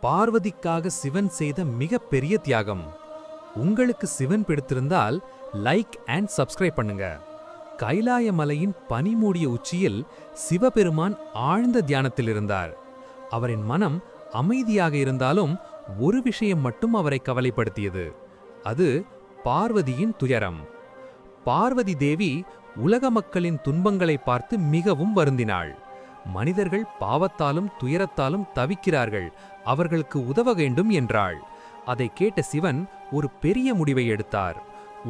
பார்வதிக்காக சிவன் செய்த மிகப்பெரிய தியாகம். உங்களுக்கு சிவன் பிடித்திருந்தால் லைக் அண்ட் சப்ஸ்கிரைப் பண்ணுங்க. கைலாய மலையின் பனிமூடிய உச்சியில் சிவபெருமான் ஆழ்ந்த தியானத்தில் இருந்தார். அவரின் மனம் அமைதியாக இருந்தாலும் ஒரு விஷயம் மட்டும் அவரை கவலைப்படுத்தியது. அது பார்வதியின் துயரம். பார்வதி தேவி உலக மக்களின் துன்பங்களை பார்த்து மிகவும் வருந்தினாள். மனிதர்கள் பாவத்தாலும் துயரத்தாலும் தவிக்கிறார்கள், அவர்களுக்கு உதவ வேண்டும் என்றாள். அதை கேட்ட சிவன் ஒரு பெரிய முடிவை எடுத்தார்.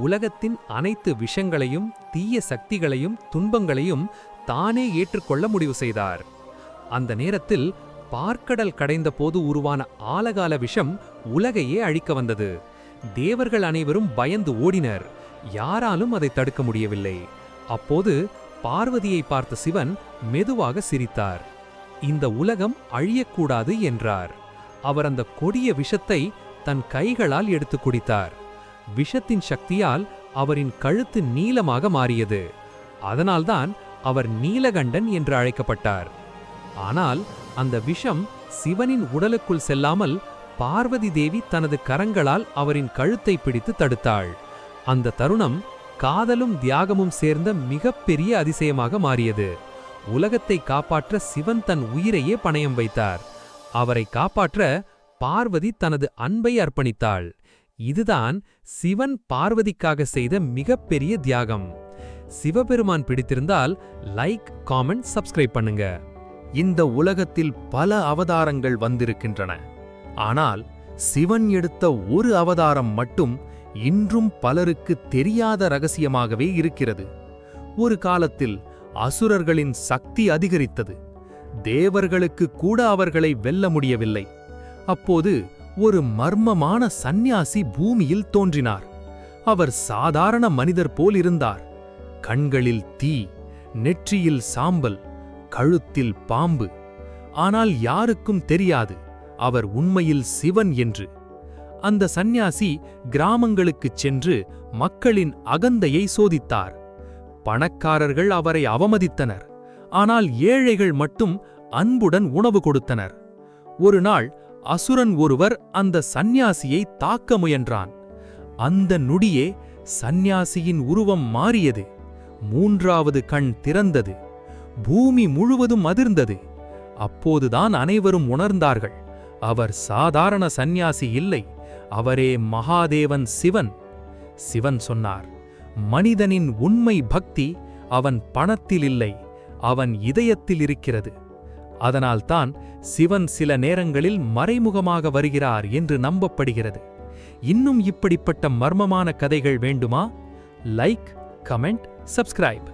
உலகத்தின் அனைத்து விஷங்களையும் தீய சக்திகளையும் துன்பங்களையும் தானே ஏற்றுக்கொள்ள முடிவு செய்தார். அந்த நேரத்தில் பார்க்கடல் கடைந்த போது உருவான ஆலகால விஷம் உலகையே அழிக்க வந்தது. தேவர்கள் அனைவரும் பயந்து ஓடினர். யாராலும் அதை தடுக்க முடியவில்லை. அப்போது பார்வதியை பார்த்த சிவன் மெதுவாக சிரித்தார். இந்த உலகம் அழியக்கூடாது என்றார். அவர் அந்த கொடிய விஷத்தை தன் கைகளால் எடுத்து குடித்தார். விஷத்தின் சக்தியால் அவரின் கழுத்து நீலமாக மாறியது. அதனால்தான் அவர் நீலகண்டன் என்று அழைக்கப்பட்டார். ஆனால் அந்த விஷம் சிவனின் உடலுக்குள் செல்லாமல் பார்வதி தேவி தனது கரங்களால் அவரின் கழுத்தை பிடித்து தடுத்தாள். அந்த தருணம் காதலும் தியாகமும் சேர்ந்த மிகப்பெரிய அதிசயமாக மாறியது. உலகத்தை காப்பாற்ற சிவன் தன் உயிரையே பணயம் வைத்தார். அவரை காப்பாற்ற பார்வதி தனது அன்பை அர்ப்பணித்தாள். இதுதான் சிவன் பார்வதிக்காக செய்த மிகப்பெரிய தியாகம். சிவபெருமான் பிடித்திருந்தால் லைக், காமெண்ட், சப்ஸ்கிரைப் பண்ணுங்க. இந்த உலகத்தில் பல அவதாரங்கள் வந்திருக்கின்றன. ஆனால் சிவன் எடுத்த ஒரு அவதாரம் மட்டும் இன்றும் பலருக்கு தெரியாத ரகசியமாகவே இருக்கிறது. ஒரு காலத்தில் அசுரர்களின் சக்தி அதிகரித்தது. தேவர்களுக்கு கூட அவர்களை வெல்ல முடியவில்லை. அப்போது ஒரு மர்மமான சந்நியாசி பூமியில் தோன்றினார். அவர் சாதாரண மனிதர் போல் இருந்தார். கண்களில் தீ, நெற்றியில் சாம்பல், கழுத்தில் பாம்பு. ஆனால் யாருக்கும் தெரியாது அவர் உண்மையில் சிவன் என்று. அந்த சந்நியாசி கிராமங்களுக்குச் சென்று மக்களின் அகந்தையை சோதித்தார். பணக்காரர்கள் அவரை அவமதித்தனர். ஆனால் ஏழைகள் மட்டும் அன்புடன் உணவு கொடுத்தனர். ஒரு நாள் அசுரன் ஒருவர் அந்த சந்நியாசியை தாக்க முயன்றான். அந்த நொடியே சந்நியாசியின் உருவம் மாறியது. மூன்றாவது கண் திறந்தது. பூமி முழுவதும் அதிர்ந்தது. அப்போதுதான் அனைவரும் உணர்ந்தார்கள், அவர் சாதாரண சந்நியாசி இல்லை, அவரே மகாதேவன் சிவன். சிவன் சொன்னார், மனிதனின் உண்மை பக்தி அவன் பணத்தில் இல்லை, அவன் இதயத்தில் இருக்கிறது. அதனால்தான் சிவன் சில நேரங்களில் மறைமுகமாக வருகிறார் என்று நம்பப்படுகிறது. இன்னும் இப்படிப்பட்ட மர்மமான கதைகள் வேண்டுமா? Like, comment, subscribe.